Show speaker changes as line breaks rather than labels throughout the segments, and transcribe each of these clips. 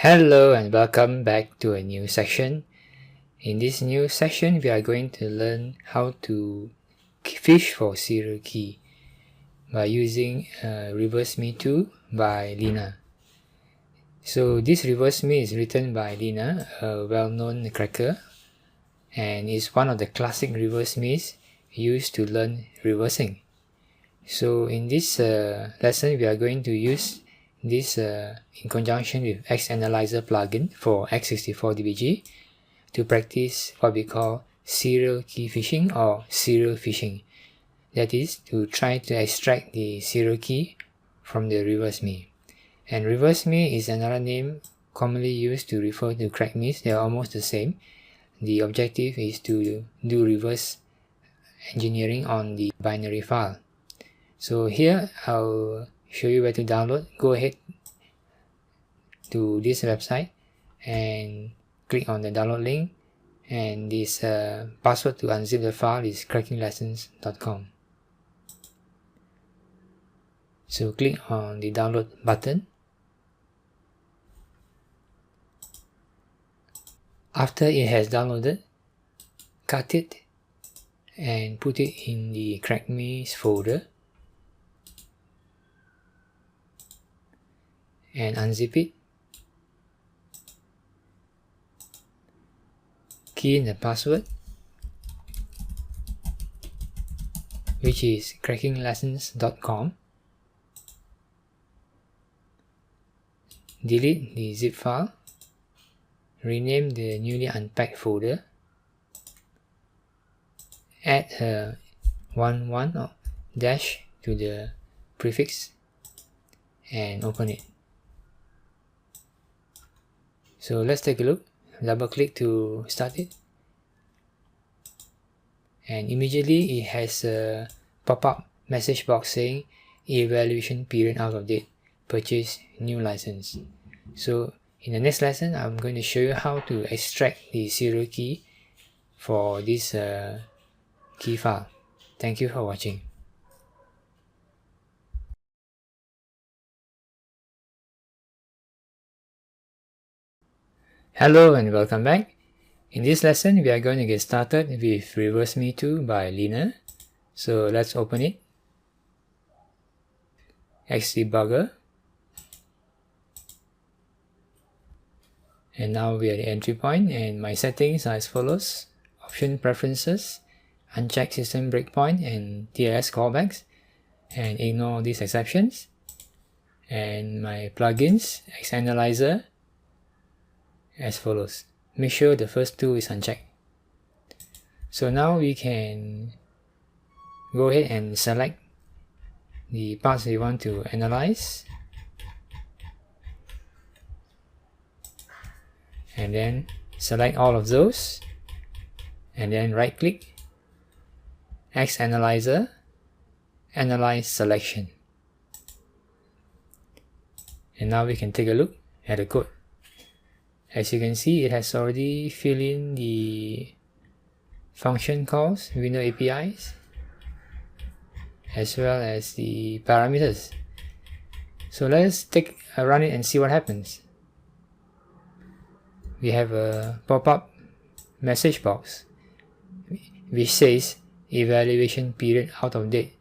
Hello and welcome back to a new section. In this new section, we are going to learn how to fish for serial key by using Reverse Me 2 by Lina. So this Reverse Me is written by Lina, a well-known cracker, and is one of the classic reverse me's used to learn reversing. So in this lesson, we are going to use this in conjunction with X-Analyzer plugin for x64dbg to practice what we call serial key phishing or serial phishing. That is, to try to extract the serial key from the reverse me. And reverse me is another name commonly used to refer to cracked me's. They are almost the same. The objective is to do reverse engineering on the binary file. So here I'll show you where to download. Go ahead to this website and click on the download link, and this password to unzip the file is crackinglessons.com. So click on the download button. After it has downloaded, cut it and put it in the cracked me's folder and unzip it. Key in the password, which is crackinglessons.com. Delete the zip file. Rename the newly unpacked folder. Add a 11 or dash to the prefix and open it. So let's take a look. Double click to start it, and immediately it has a pop-up message box saying evaluation period out of date, purchase new license. So in the next lesson, I'm going to show you how to extract the serial key for this key file. Thank you for watching. Hello and welcome back. In this lesson, we are going to get started with Reverse Me 2 by Lina. So let's open it. Xdebugger. And now we are at the entry point, and my settings are as follows. Option preferences, uncheck system breakpoint and TLS callbacks, and ignore these exceptions. And my plugins, X-Analyzer, as follows. Make sure the first two is unchecked. So now we can go ahead and select the parts we want to analyze, and then select all of those, and then right click, X-Analyzer, Analyze Selection. And now we can take a look at the code. As you can see, it has already filled in the function calls, window APIs, as well as the parameters. So let's take a run it and see what happens. We have a pop-up message box which says evaluation period out of date,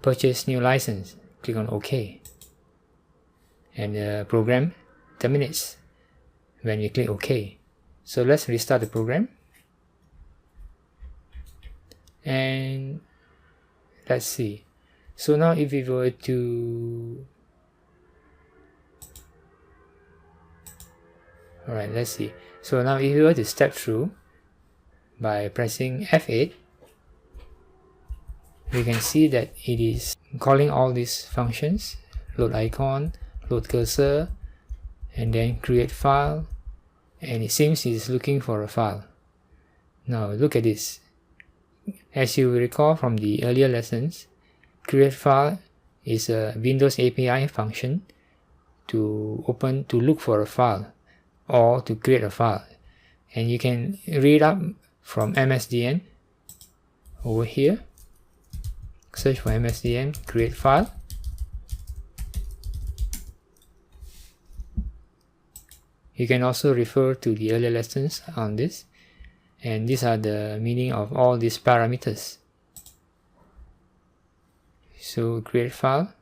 purchase new license. Click on OK, and the program terminates when we click OK. So let's restart the program, and let's see. So now if we were to, alright, let's see. So now if we were to step through by pressing F8, we can see that it is calling all these functions: load icon, load cursor, and then create file, and it seems it is looking for a file. Now look at this. As you will recall from the earlier lessons, create file is a Windows API function to look for a file or to create a file. And you can read up from MSDN over here. Search for MSDN, create file, You can also refer to the earlier lessons on this, and these are the meaning of all these parameters. So create file.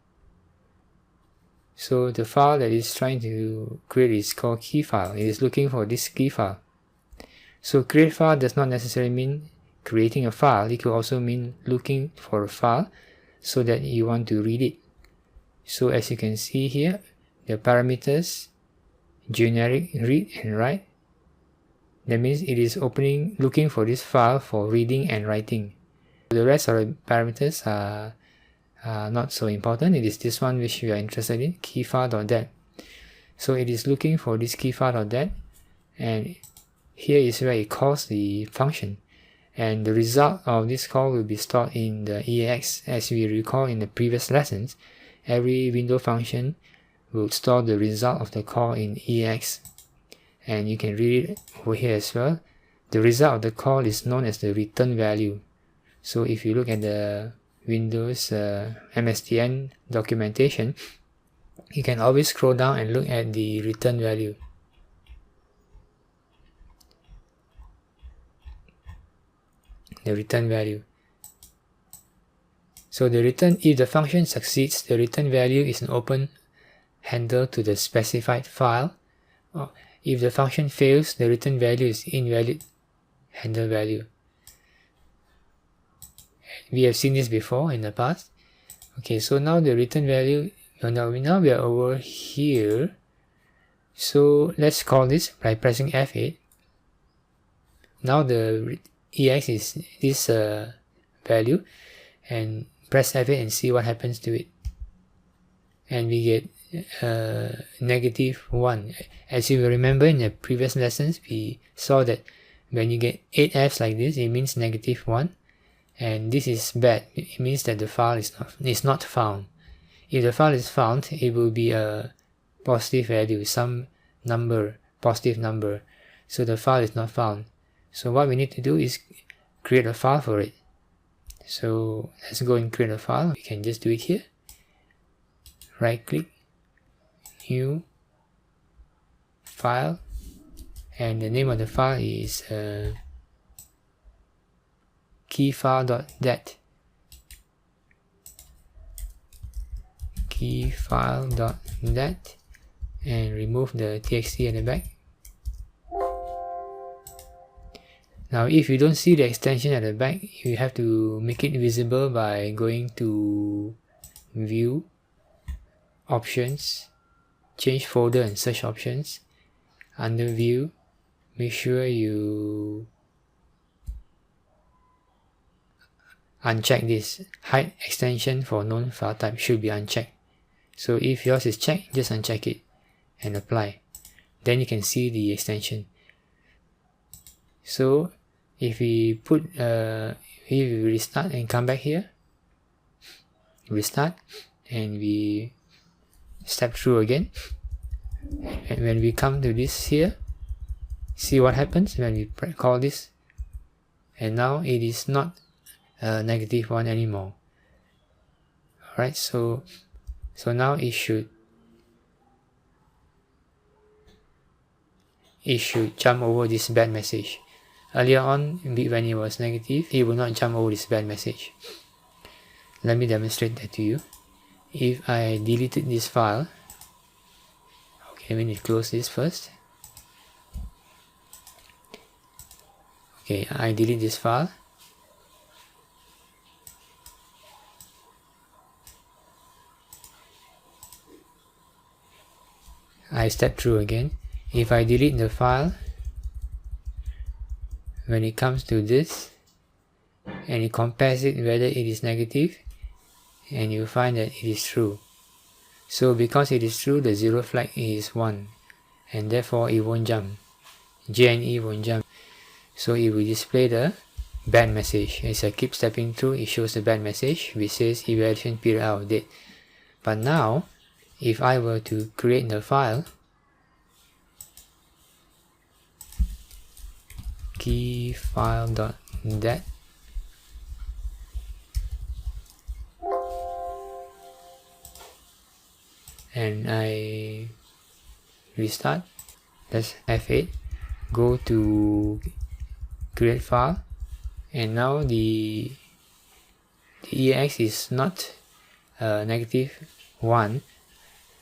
So the file that is trying to create is called key file. It is looking for this key file. So create file does not necessarily mean creating a file. It could also mean looking for a file so that you want to read it. So as you can see here, the parameters generic, read and write. That means it is looking for this file for reading and writing. The rest of the parameters are not so important. It is this one which we are interested in, keyfile.dat. So it is looking for this keyfile.dat, and here is where it calls the function, and the result of this call will be stored in the EAX. As we recall in the previous lessons, every window function will store the result of the call in EAX, and you can read it over here as well. The result of the call is known as the return value. So if you look at the Windows MSDN documentation, you can always scroll down and look at the return value. The return value. So if the function succeeds, the return value is an open handle to the specified file. If the function fails, the return value is invalid handle value. We have seen this before in the past. Okay, so now the return value, now we are over here. So let's call this by pressing F8. Now the EX is this value, and press F8 and see what happens to it. And we get -1. As you remember in the previous lessons, we saw that when you get 8 Fs like this, it means -1. And this is bad. It means that the file is not found. If the file is found, it will be a positive value, some number, positive number. So the file is not found. So what we need to do is create a file for it. So let's go and create a file. We can just do it here. Right click, new file, and the name of the file is keyfile.dat. Keyfile.dat, and remove the txt at the back. Now if you don't see the extension at the back, you have to make it visible by going to View, Options, change folder and search options. Under View, make sure you uncheck this. Hide extension for known file type should be unchecked. So if yours is checked, just uncheck it and apply. Then you can see the extension. So if we restart and come back here, restart, and we step through again, and when we come to this here, see what happens when we call this, and now it is not -1 anymore. Alright, so now it should jump over this bad message. Earlier on, when it was negative, it will not jump over this bad message. Let me demonstrate that to you. If I deleted this file, okay, let me close this first. Okay, I delete this file. I step through again. If I delete the file, when it comes to this, and it compares it whether it is negative, and you find that it is true. So because it is true, the zero flag is 1, and therefore it won't jump. J and E won't jump. So it will display the bad message. As I keep stepping through, it shows the bad message which says evaluation period out of date. But now, if I were to create the file, keyfile.dat, and I restart, Let's F8, go to create file, and now the EAX is not -1,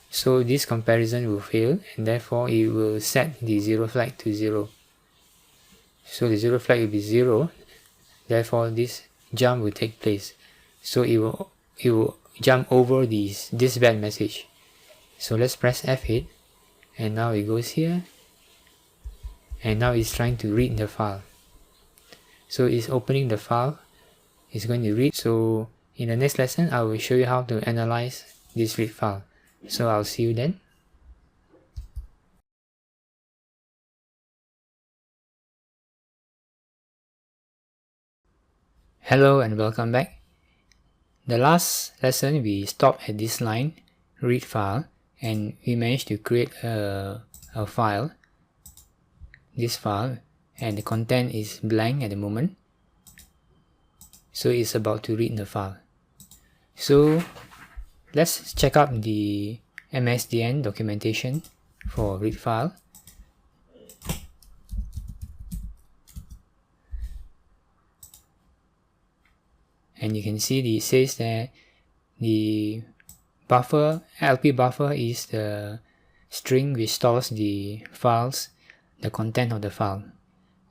so this comparison will fail, and therefore it will set the zero flag to 0. So the zero flag will be 0, therefore this jump will take place. So it will jump over this bad message. So let's press F8, and now it goes here, and now it's trying to read the file. So it's opening the file, it's going to read. So in the next lesson, I will show you how to analyze this read file. So I'll see you then. Hello and welcome back. The last lesson we stopped at this line, read file, and we managed to create a file, this file, and the content is blank at the moment. So it's about to read the file. So let's check out the MSDN documentation for read file. And you can see it says that the buffer, LP buffer, is the string which stores the files, the content of the file,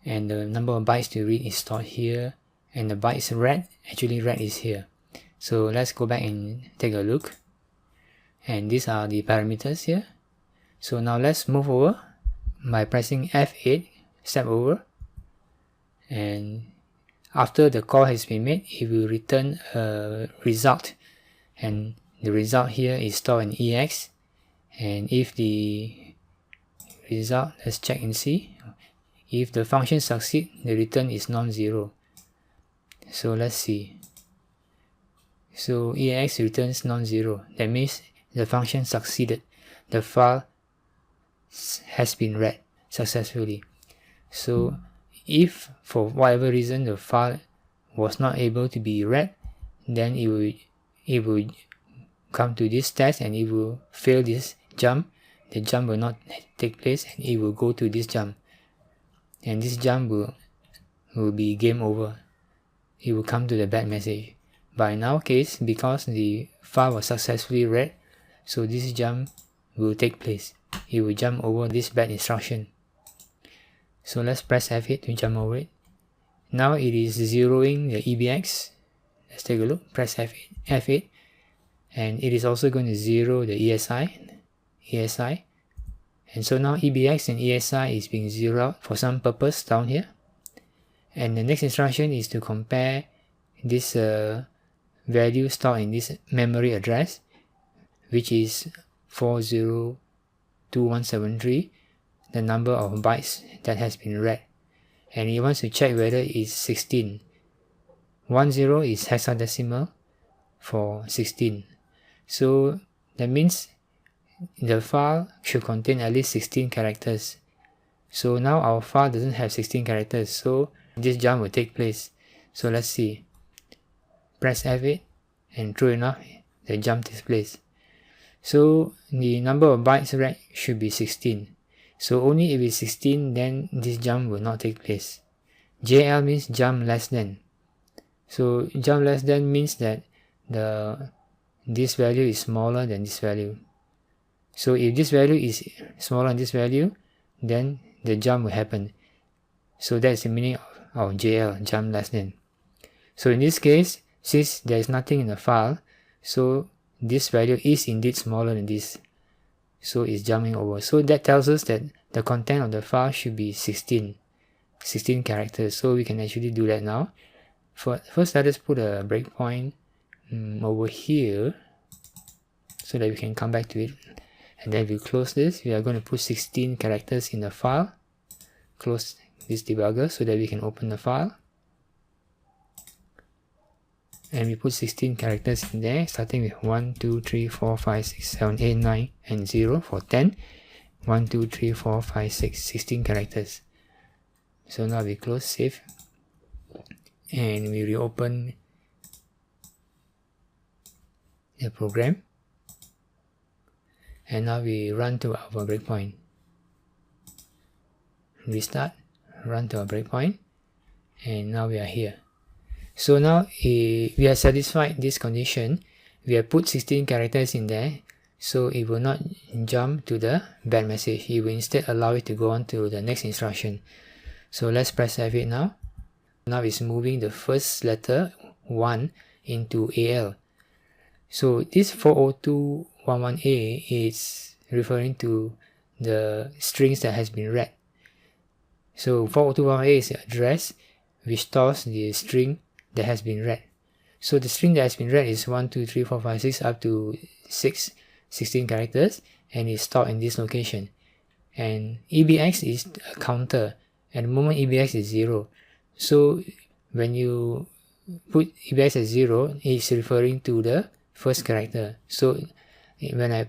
and the number of bytes to read is stored here, and the bytes read, actually read is here. So let's go back and take a look, and these are the parameters here. So now let's move over by pressing F8, step over, and after the call has been made, it will return a result, and the result here is stored in EX. And if the result, let's check and see, if the function succeeds, the return is non-zero. So let's see. So EX returns non-zero. That means the function succeeded. The file has been read successfully. So if for whatever reason the file was not able to be read, then it will come to this test and it will fail this jump. The jump will not take place, and it will go to this jump, and this jump will be game over. It will come to the bad message. But in our case, because the file was successfully read, so this jump will take place. It will jump over this bad instruction. So let's press F8 to jump over it. Now it is zeroing the EBX. Let's take a look. Press F8, and it is also going to zero the ESI. And so now EBX and ESI is being zeroed out for some purpose down here. And the next instruction is to compare this value stored in this memory address, which is 402173, the number of bytes that has been read. And he wants to check whether it's 16. 10 is hexadecimal for 16. So that means the file should contain at least 16 characters. So now our file doesn't have 16 characters, so this jump will take place. So let's see. Press F8, and true enough, the jump takes place. So the number of bytes read should be 16. So only if it's 16, then this jump will not take place. JL means jump less than. So jump less than means that this value is smaller than this value. So if this value is smaller than this value, then the jump will happen. So that's the meaning of JL, jump less than. So in this case, since there is nothing in the file, so this value is indeed smaller than this. So it's jumping over. So that tells us that the content of the file should be 16 characters. So we can actually do that now. First, let us put a breakpoint over here so that we can come back to it. And then we close this. We are going to put 16 characters in the file. Close this debugger so that we can open the file. And we put 16 characters in there, starting with 1, 2, 3, 4, 5, 6, 7, 8, 9, and 0 for 10. 1, 2, 3, 4, 5, 6, 16 characters. So now we close, save, and we reopen the program. And now we run to our breakpoint. restart, run to our breakpoint, and now we are here. So now we have satisfied this condition. We have put 16 characters in there, so it will not jump to the bad message. It will instead allow it to go on to the next instruction. So let's press F8 now. Now it's moving the first letter 1 into AL. So this 40211A is referring to the strings that has been read. So 40211A is the address which stores the string that has been read. So the string that has been read is 1, 2, 3, 4, 5, 6 up to 16 characters, and is stored in this location. And EBX is a counter. At the moment EBX is 0. So when you put EBX at 0, it's referring to the first character. So when I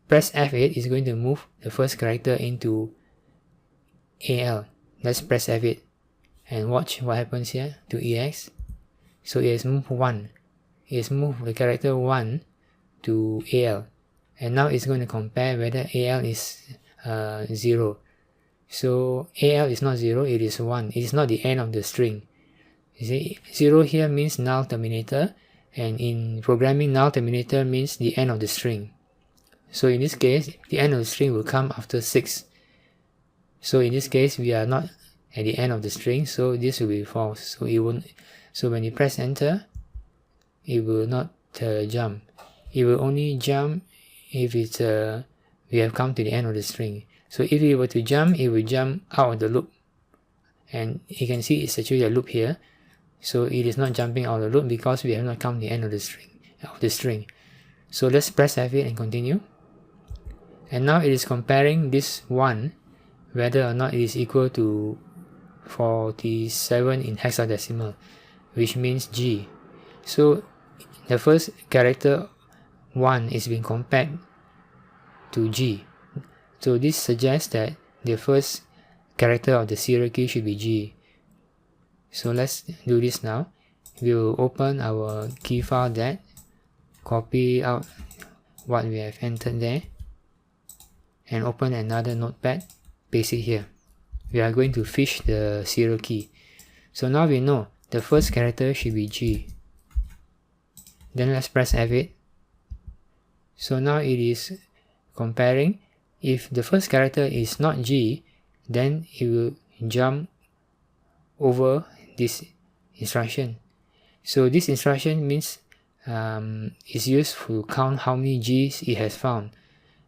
press F8, it's going to move the first character into AL. Let's press F8 and watch what happens here to EX. So it has moved 1. It has moved the character 1 to AL. And now it's going to compare whether AL is 0. So AL is not 0, it is 1. It is not the end of the string. You see, 0 here means null terminator, and in programming, null terminator means the end of the string. So in this case, the end of the string will come after 6. So in this case, we are not at the end of the string, so this will be false. So it won't. So when you press enter, it will not jump. It will only jump if it's we have come to the end of the string. So if it were to jump, it will jump out of the loop. And you can see it's actually a loop here. So it is not jumping out of the loop because we have not come to the end of the string. So let's press F8 and continue. And now it is comparing this 1, whether or not it is equal to 47 in hexadecimal, which means G. So the first character 1 is being compared to G. So this suggests that the first character of the serial key should be G. So let's do this now. We'll open our key file that, copy out what we have entered there, and open another notepad, paste it here. We are going to phish the serial key. So now we know the first character should be G. Then let's press F8. So now it is comparing. If the first character is not G, then it will jump over this instruction. So this instruction means is used to count how many G's it has found.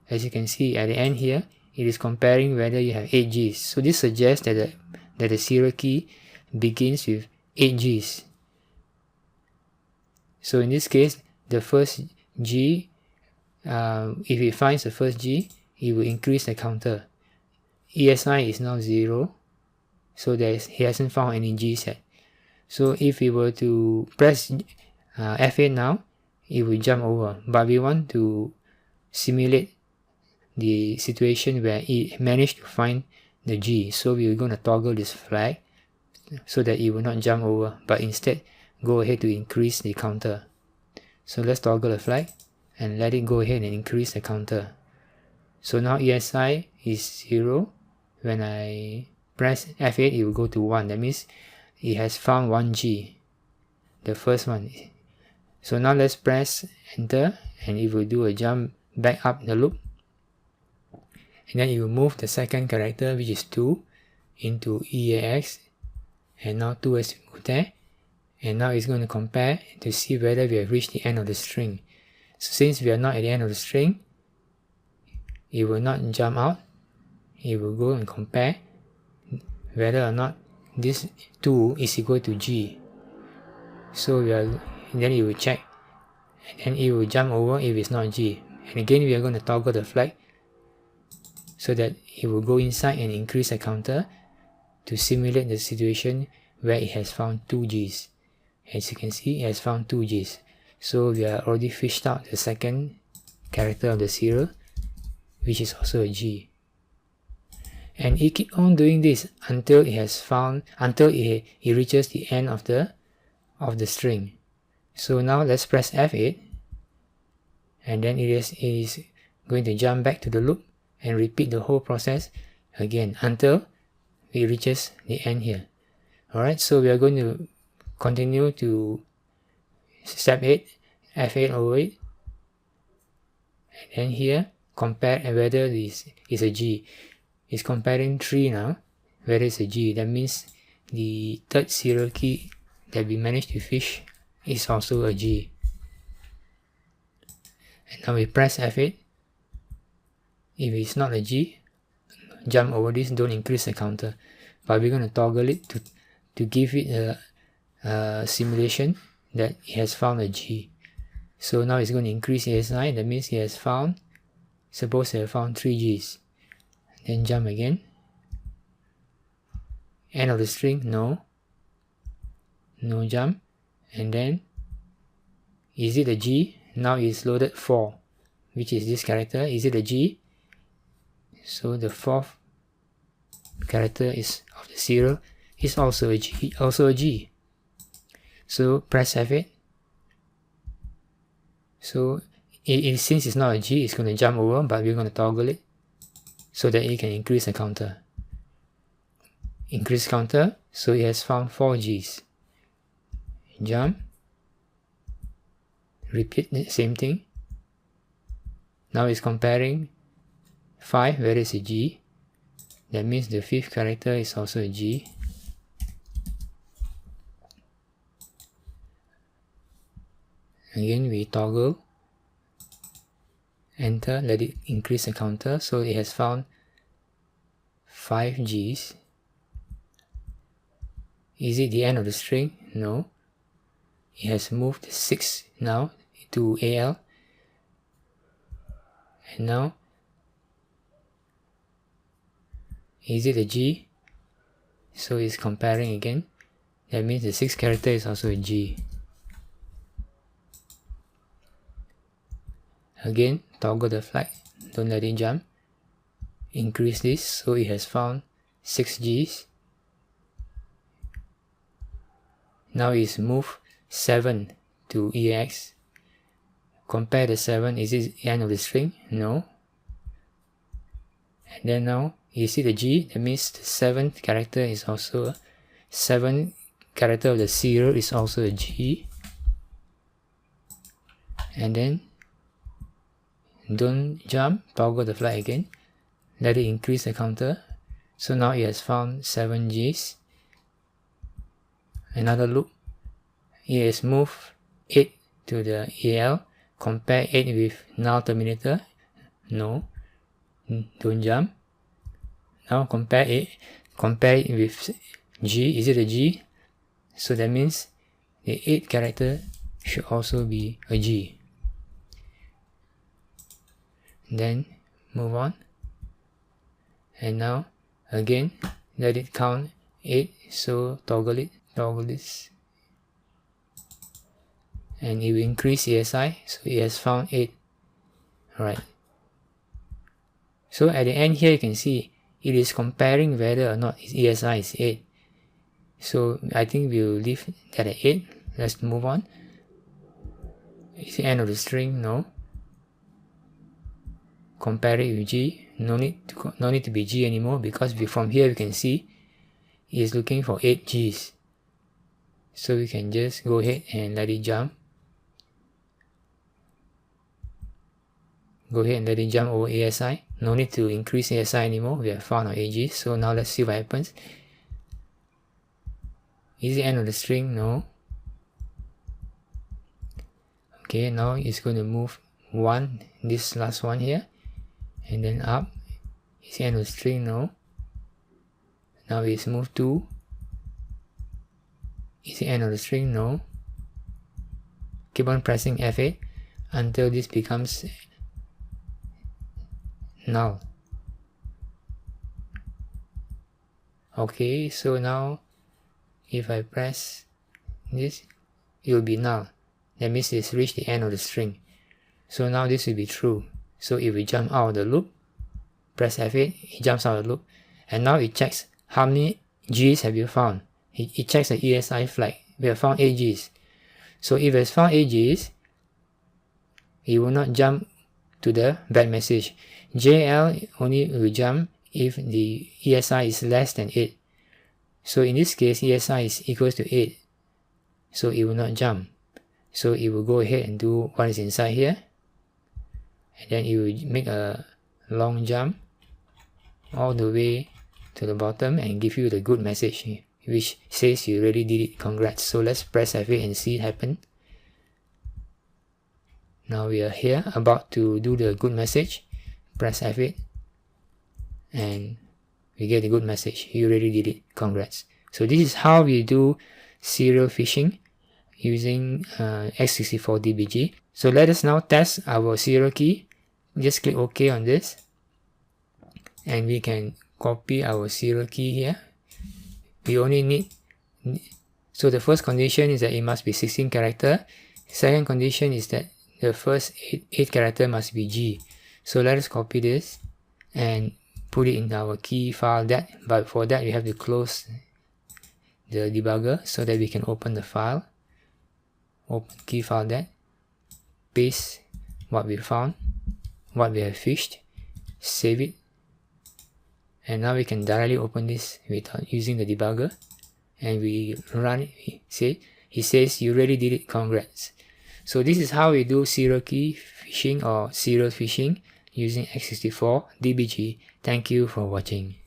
As you can see at the end here, it is comparing whether you have 8 G's. So this suggests that the serial key begins with 8 G's. So in this case, the first G, if it finds the first G, it will increase the counter. ESI is now 0, so he hasn't found any G's yet. So if we were to press F8 now, it will jump over. But we want to simulate the situation where it managed to find the G. So we're going to toggle this flag so that it will not jump over, but instead go ahead to increase the counter. So let's toggle the flag and let it go ahead and increase the counter. So now ESI is 0. When I press F8, it will go to 1. That means it has found 1 G, the first one. So now let's press enter, and it will do a jump back up the loop. And then it will move the second character, which is 2, into EAX. And now 2 has moved there. And now it's going to compare to see whether we have reached the end of the string. So since we are not at the end of the string, it will not jump out. It will go and compare whether or not this 2 is equal to G. So then it will check, and it will jump over if it's not G. And again, we are going to toggle the flag so that it will go inside and increase the counter to simulate the situation where it has found 2 G's. As you can see, it has found 2 G's. So we are already fished out the second character of the serial, which is also a G. And it keeps on doing this until it reaches the end of the string. So now let's press F8, and then it is going to jump back to the loop and repeat the whole process again until it reaches the end here. Alright, so we are going to continue to step 8, F8 over it, and then here compare whether this is a G. It's comparing 3 now, whether it's a G. That means the third serial key that we managed to fish is also a G. And now we press F8. If it's not a G, jump over this, don't increase the counter. But we're going to toggle it to give it a simulation that it has found a G. So now it's going to increase ASI, that means it has found, suppose it has found 3 Gs. Then jump again. End of the string, no. No jump. And then, is it a G? Now it's loaded 4, which is this character. Is it a G? So the fourth character is of the serial is also a G. So press F8. So since it's not a G, it's going to jump over, but we're going to toggle it so that it can increase the counter. Increase counter, so it has found 4 Gs. Jump. Repeat the same thing. Now it's comparing 5, where is a G. That means the 5th character is also a G. Again, we toggle, enter, let it increase the counter, so it has found 5 Gs. Is it the end of the string? No. It has moved 6 now to AL. And now, is it a G? So it's comparing again. That means the 6th character is also a G. Again, toggle the flag, don't let it jump. Increase this, so it has found 6 Gs. Now it's moved 7 to EX. Compare the 7, is it the end of the string? No. And then now, you see the G, that means the 7th character is also a 7th character of the serial is also a G. And then, don't jump, toggle the flag again, let it increase the counter. So now it has found 7 Gs. Another loop, it has moved 8 to the AL. Compare 8 with null terminator. No. Don't jump. Now compare it with G. Is it a G? So that means the 8th character should also be a G. Then move on. And now again let it count 8. So toggle this. And it will increase ASI, so it has found 8. Alright. So at the end here you can see it is comparing whether or not its ASI is 8. So I think we'll leave that at 8. Let's move on. Is the end of the string? No. Compare it with G. No need to be G anymore, because from here we can see it is looking for 8 Gs. So we can just go ahead and let it jump. Go ahead and let it jump over ASI. No need to increase ASI anymore. We have found our AG. So now let's see what happens. Is the end of the string? No. Okay, now it's going to move 1, this last one here. And then up. Is the end of the string? No. Now it's moved 2. Is the end of the string? No. Keep on pressing F8 until this becomes null. Okay, so now if I press this, it will be null. That means it's reached the end of the string. So now this will be true. So if we jump out of the loop, press F8, it jumps out of the loop, and now it checks how many Gs have you found. It checks the ESI flag. We have found 8 Gs. So if it has found 8 Gs, it will not jump to the bad message. JL only will jump if the ESI is less than 8. So in this case, ESI is equals to 8. So it will not jump. So it will go ahead and do what is inside here. And then it will make a long jump all the way to the bottom and give you the good message, which says you already did it, congrats. So let's press F8 and see it happen. Now we are here about to do the good message. Press F8 and we get the good message, you already did it, congrats. So this is how we do serial phishing using x64DBG. So let us now test our serial key. Just click OK on this and we can copy our serial key here. We only need, so the first condition is that it must be 16 character. Second condition is that the first 8 character must be G. So let us copy this and put it in our key file but for that we have to close the debugger so that we can open the file. Open key file paste what we found, what we have fished, save it, and now we can directly open this without using the debugger and we run it. He says you already did it, congrats. So this is how we do serial key phishing or serial phishing using x64DBG. Thank you for watching.